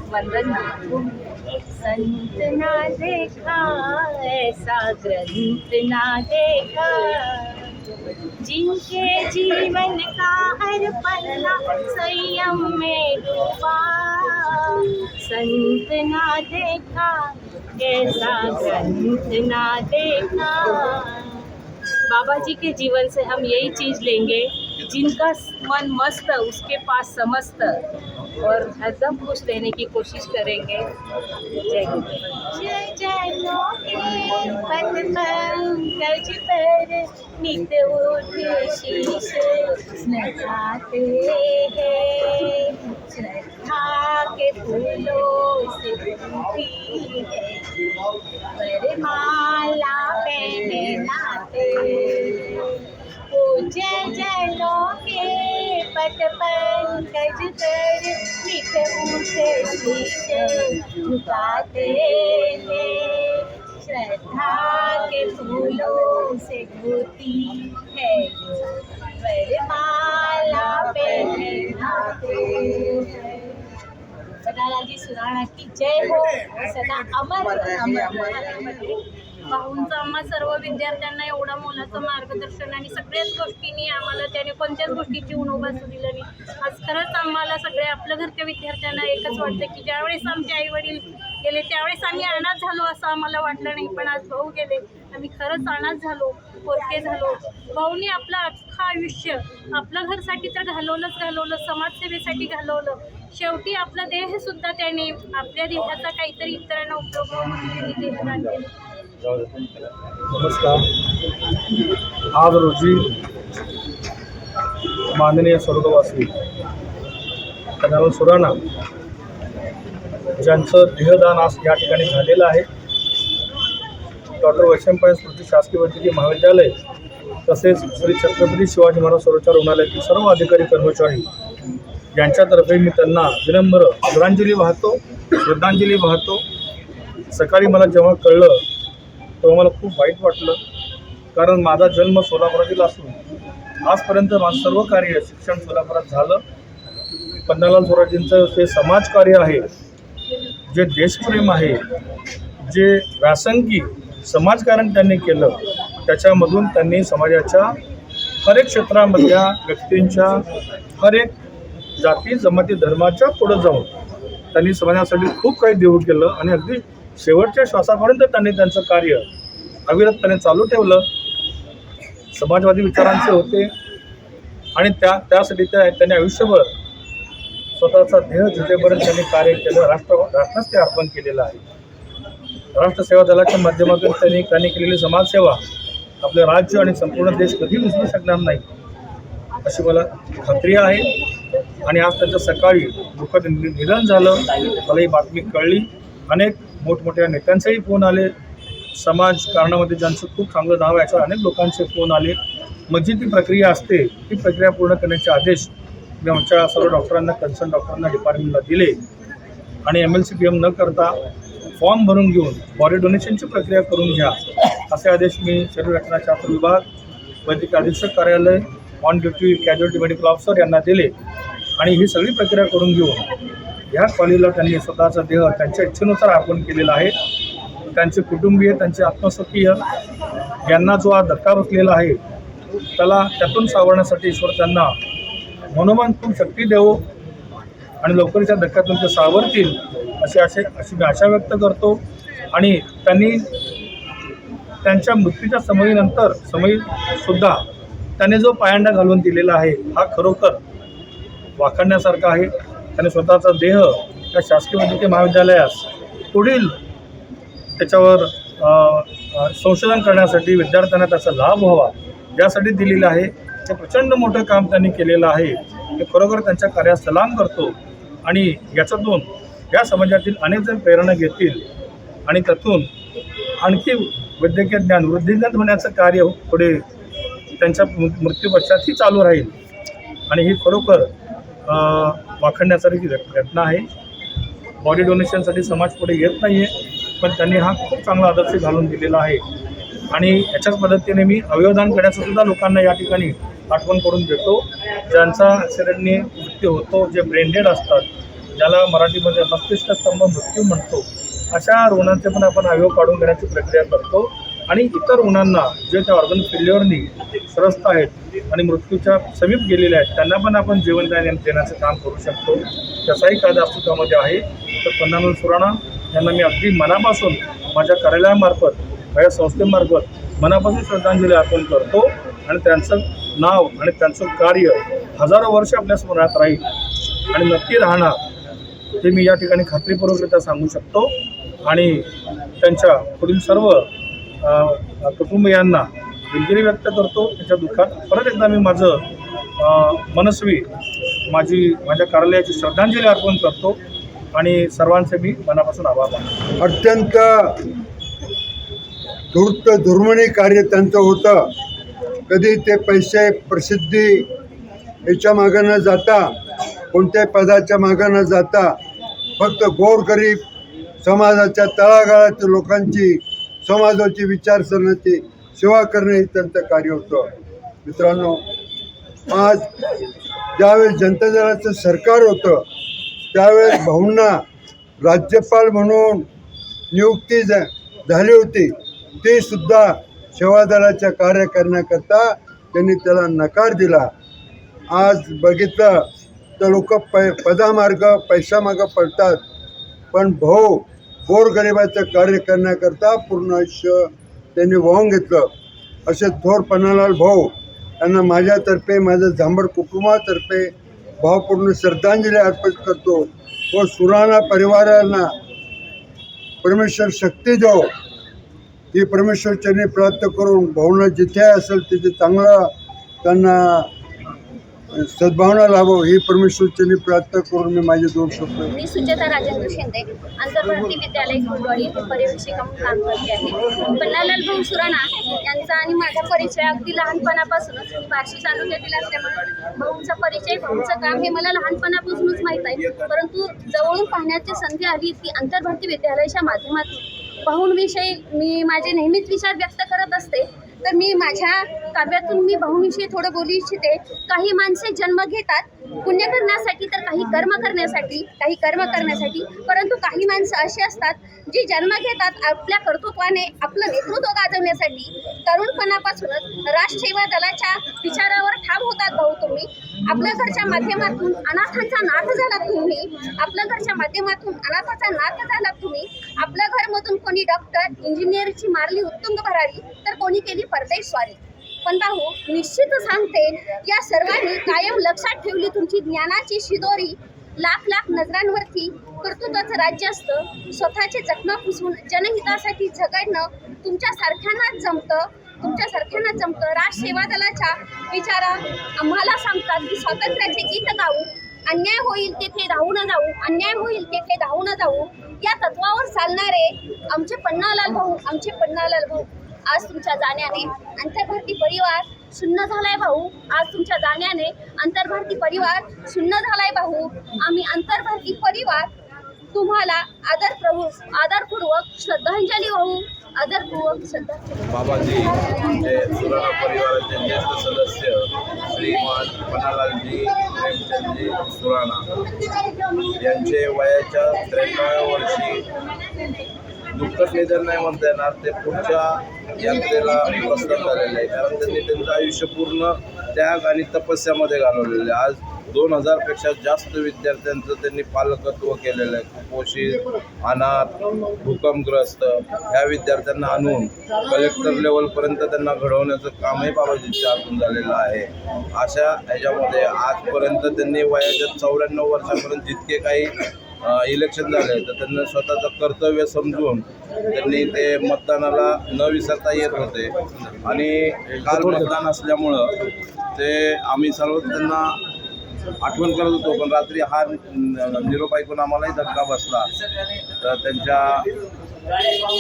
वंदन। संत ना देखा ऐसा ग्रंथ ना देखा, जिनके जीवन का हर पन्ना संयम में डूबा। संत ना देखा ऐसा ग्रंथ ना देखा। बाबा जी के जीवन से हम यही चीज़ लेंगे, जिनका मन मस्त उसके पास समस्त, और हरदम खुश रहने की कोशिश करेंगे। जय जय जय लोके पद पंकज पर नित उठ शीश नचाते हैं। श्रद्धा के फूलों से फूटी है वरमाला पहनाते। जय जय लोके पद पंकज पर नित उठ शीश झुकाते हैं। श्रद्धा के फूलों से धोती है जो वरमाला पहनाते हैं। सदाजी सुराणा की जय हो, सदा अमर अमर। भाऊंचं आम्हा सर्व विद्यार्थ्यांना एवढा मोलाचं मार्गदर्शन आणि सगळ्याच गोष्टींनी आम्हाला त्याने कोणत्याच गोष्टीची उणोबा दिलं नाही। आज खरंच आम्हाला सगळ्या आपल्या घरच्या विद्यार्थ्यांना एकच वाटतं की ज्यावेळेस आमचे आई वडील गेले त्यावेळेस आम्ही अनाथ झालो असं आम्हाला वाटलं नाही, पण आज भाऊ गेले आम्ही खरंच अनाथ झालो, पोरके झालो। भाऊनी आपलं अख्खं आयुष्य आपल्या घरसाठी तर घालवलं, समाजसेवेसाठी घालवलं। शेवटी आपला देह सुद्धा त्याने आपल्या देहाचा काहीतरी इतरांना उपयोग म्हणून त्यांनी देहदान केलं। नमस्कार। आज रोजी माननीय स्वर्गवासी कन्हैयालाल सुराणा ज्यांचं देहदान आज या ठिकाणी झालेलं आहे। डॉक्टर वैशंपायन स्मृती शासकीय वैद्यकीय महाविद्यालय तसेच श्री छत्रपती शिवाजी महाराज सर्वोच्च रुग्णालयातील सर्व अधिकारी कर्मचारी यांच्यातर्फे मी त्यांना विनम्र आदरांजली वाहतो, श्रद्धांजली वाहतो। सकाळी मला जेव्हा कळलं तेव्हा मला खूप वाईट वाटलं, कारण माझा जन्म सोलापुरातील असून आजपर्यंत माझं सर्व कार्य शिक्षण सोलापुरात झालं। कन्हैयालाल सुराणेंचं जे समाजकार्य आहे, जे देशप्रेम आहे, जे व्यासंगी समाजकारण त्यांनी केलं, त्याच्यामधून त्यांनी समाजाच्या हर एक क्षेत्रामधल्या व्यक्तींच्या हर एक जाती जमाती धर्माच्या पुढं जाऊन त्यांनी समाजासाठी खूप काही देऊ केलं आणि अगदी शेवटच्या श्वासापर्यंत त्यांनी त्यांचं कार्य अविरतपणे चालू ठेवलं। समाजवादी विचारांचे होते आणि त्यासाठी त्यांनी आयुष्यभर स्वतःचा देह झुटेपर्यंत त्यांनी कार्य केलं। राष्ट्रास ते अर्पण केलेलं आहे। राष्ट्रसेवा दलाच्या माध्यमातून त्यांनी केलेली समाजसेवा आपले राज्य आणि संपूर्ण देश कधी विसरू शकणार नाही अशी मला खात्री आहे। आणि आज त्यांचं सकाळी दुःखद निधन झालं, मला ही बातमी कळली। अनेक मोठमोठ्या नेत्यांचेही फोन आले, समाजकारणामध्ये ज्यांचं खूप चांगलं नाव आहे अशा अनेक लोकांचे फोन आले। माझी ती प्रक्रिया असते, ती प्रक्रिया पूर्ण करण्याचे आदेश मी आमच्या सर्व डॉक्टरांना, कन्सर्न डॉक्टरांना, डिपार्टमेंटला दिले आणि MLCPM न करता फॉर्म भरून घेऊन बॉडी डोनेशनची प्रक्रिया करून घ्या असे आदेश मी शरीररचनाशास्त्र विभाग, वैद्यकीय अधीक्षक कार्यालय, on duty casualty medical officer यांना दिले आणि ही सगळी प्रक्रिया करून घेऊन ह्या कॉलेजला त्यांनी स्वतःचा देह त्यांच्या इच्छेनुसार अर्पण केलेला आहे। त्यांचे कुटुंबीय, त्यांचे आत्मसखीय यांना जो आज धक्का बसलेला आहे त्याला त्यातून सावरण्यासाठी ईश्वर त्यांना मनोमन खूप शक्ती देवो आणि लवकरच्या धक्क्यातून ते सावरतील अशी मी आशा व्यक्त करतो। आणि त्यांनी त्यांच्या मृत्यूच्या समयीसुद्धा त्याने जो पायंडा घालून दिलेला आहे हा खरोखर वाखाणण्यासारखा आहे। त्याने स्वतःचा देह या शासकीय वैद्यकीय महाविद्यालयास पुढील त्याच्यावर संशोधन करण्यासाठी विद्यार्थ्यांना त्याचा लाभ व्हावा यासाठी दिलेलं आहे। ते प्रचंड मोठं काम त्यांनी केलेलं आहे, ते खरोखर त्यांच्या कार्यास सलाम करतो आणि याच्यातून या समाजातील अनेक जण प्रेरणा घेतील आणि त्यातून आणखी वैद्यकीय ज्ञान वृद्धिंगत होण्याचं कार्य पुढे त्यांच्या मृत्यूपश्चातही चालू राहील आणि ही खरोखर वाखाणण्यासारखी घटना आहे। बॉडी डोनेशनसाठी समाज पुढे येत नाही आहे, पण त्यांनी हा खूप चांगला आदर्श घालून दिलेला आहे आणि याच्याच पद्धतीने मी अवयवदान करण्याचं सुद्धा लोकांना या ठिकाणी आठवण करून देतो. ज्यांचा ॲक्सिडेंटने मृत्यू होतो, जे ब्रेनडेड असतात, ज्याला मराठीमध्ये मस्तिष्कस्तंभ मृत्यू म्हणतो, अशा रुग्णांचे पण आपण अवयव काढून घेण्याची प्रक्रिया करतो. आणि इतर रुग्णांना जे त्या ऑर्गन फेल्युअरनी त्रस्त आहेत आणि मृत्यूच्या समीप गेलेले आहेत, त्यांना पण आपण जीवन देण्याचं काम करू शकतो. त्याचाही कायदा अस्तित्वामध्ये आहे. तर पन्नालाल सुराणा यांना मी अगदी मनापासून माझ्या कार्यालयामार्फत, माझ्या संस्थेमार्फत मनापासून श्रद्धांजली अर्पण करतो. आणि त्यांचं नाव आणि त्यांचं कार्य हजारो वर्ष आपल्या स्मरणात राहील आणि नक्की राहणार हे मी या ठिकाणी खात्रीपूर्वकरित्या सांगू शकतो. आणि त्यांच्या पुढील सर्व कुटुंबियांना दिलगिरी व्यक्त करतो. त्यांच्या दुःखात परत एकदा मी माझं मनस्वी माझ्या कार्यालयाची श्रद्धांजली अर्पण करतो आणि सर्वांचे मी मनापासून आभार मानतो. अत्यंत धूर्त दुर्मणी कार्य त्यांचं होतं. कधी ते पैसे प्रसिद्धी याच्या मागं न जाता, कोणत्याही पदाच्या मागं न जाता, फक्त गोरगरीब समाजाच्या तळागाळातील लोकांची, समाजाची विचारसरणाची सेवा करणे हे त्यांचं कार्य होतं. मित्रांनो, आज ज्यावेळेस जनता दलाचं सरकार होतं त्यावेळेस भाऊंना राज्यपाल म्हणून नियुक्ती झाली होती. ती सुद्धा सेवादलाच्या कार्य करण्याकरता त्यांनी त्याला नकार दिला. आज बघितलं तर लोक पदामार्ग पैशामार्ग पडतात, पण भाऊ गोरगरिबाचं कार्य करण्याकरता पूर्ण आयुष्य त्यांनी वाहून घेतलं. असे थोर पन्नालाल भाऊ यांना माझ्यातर्फे, माझ्या झांबड कुटुंबातर्फे भावपूर्ण श्रद्धांजली अर्पित करतो. व सुराणा परिवारांना परमेश्वर शक्ती देव, ही परमेश्वरचरणी प्रार्थना करून भाऊंना जिथे असेल तिथे चांगला त्यांना सद्भावना लाभो ही परमेश्वरचरणी प्रार्थना करून मी माझे दोन शब्द. मी सुचेता राजेंद्र शिंदे, आंतरभारती विद्यालय कुलवाडी येथे पर्यवेक्षिका म्हणून काम करते आहे. पन्नालाल भाऊ सुराणा यांचा आणि माझा परिचय अगदी लहानपणापासूनच, मी बार्शी तालुक्यातील असल्यामुळे भाऊंचा परिचय, भाऊंचं काम हे मला लहानपणापासूनच माहीत आहे. परंतु जवळून पाहण्याची संधी आली ती आंतरभारती विद्यालयाच्या माध्यमातून. भाऊंविषयी मी माझे नेहमीच विचार व्यक्त करत असते. तर मी माझ्या काव्यातून मी भाऊंविषयी थोडं बोलू इच्छिते. काही माणसे जन्म घेतात पुण्य करण्यासाठी, तर काही कर्म करण्यासाठी, परंतु काही माणसं अशी असतात जी जन्म घेतात आपल्या कर्तृत्वाने आपलं नेतृत्व गाजवण्यासाठी. तरुणपणापासूनच राष्ट्रसेवा दलाच्या विचारावर ठाम होतात भाऊ तुम्ही. आपल्या घरच्या माध्यमातून अनाथांचा नाथ झालात तुम्ही. आपल्या घरच्या माध्यमातून अनाथाचा नाथ झालात तुम्ही. आपल्या घरमधून कोणी डॉक्टर, इंजिनिअरची मारली उत्तुंग भरारी, तर कोणी केली परदेश स्वारी. पण भाऊ निश्चित सांगते, या सर्वांनी कायम लक्षात ठेवली तुमची ज्ञानाची शिदोरी. लाख लाख नजरांवरती कर्तृत्वाचं राज्य असतं. स्वतःचे जखमा पुसून जनहितासाठी झगडणं तुमच्यासारख्यांनाच जमतं. राष्ट्रसेवा दलाच्या विचारा आम्हाला सांगतात की स्वातंत्र्याचे गीत गाऊ, अन्याय होईल तेथे धावू न जाऊ, या तत्वावर चालणारे आमचे पन्नालाल भाऊ. आज तुमच्या जाण्याने आंतरभारती परिवार शून्य झालाय भाऊ. आम्ही आंतरभारती परिवार तुम्हाला आदरपूर्वक श्रद्धांजली वाहू. बाबाजी म्हणजे सुराणा परिवाराचे ज्येष्ठ सदस्य श्रीमान पन्नालालजी प्रेमचंदजी सुराणा यांचे वयाच्या 93व्या वर्षी दुःखद निधन नाही म्हणता येणार, ते पुढच्या यात्रेला प्रस्थान झालेले आहे. कारण त्यांनी त्यांचं आयुष्य पूर्ण त्याग आणि तपस्यामध्ये घालवलेलं आहे. आज 2000पेक्षा जास्त विद्यार्थ्यांचं त्यांनी पालकत्व केलेलं आहे. कुपोषित, अनाथ, भूकंपग्रस्त ह्या विद्यार्थ्यांना आणून कलेक्टर लेवलपर्यंत त्यांना घडवण्याचं कामही बाबाजींच्या हातून झालेलं आहे. अशा ह्याच्यामध्ये आजपर्यंत त्यांनी वयाच्या 94 वर्षापर्यंत जितके काही इलेक्शन झाले तर त्यांना स्वतःचं कर्तव्य समजून त्यांनी ते मतदानाला न विसरता येत होते. आणि काल मतदान असल्यामुळं ते आम्ही सर्व त्यांना आठवण करत होतो. पण रात्री हा निरोप ऐकून आम्हालाही धक्का बसला. तर त्यांच्या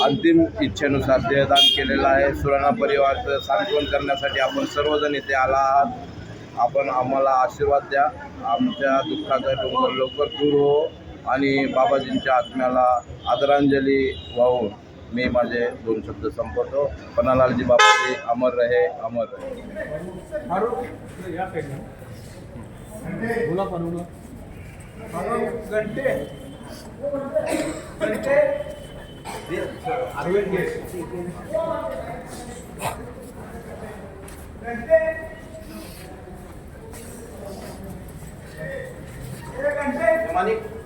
अंतिम इच्छेनुसार देहदान केलेलं आहे. सुराणा परिवाराचं सांत्वन करण्यासाठी आपण सर्वजण इथे आला आहात. आपण आम्हाला आशीर्वाद द्या. आमच्या दुःखाचा डोंगर लवकर दूर हो आणि बाबाजींच्या आत्म्याला आदरांजली वाहून मी माझे 2 शब्द संपवतो. पन्नालालजी बाबाजी अमर रहे, अमर रहे. मानिक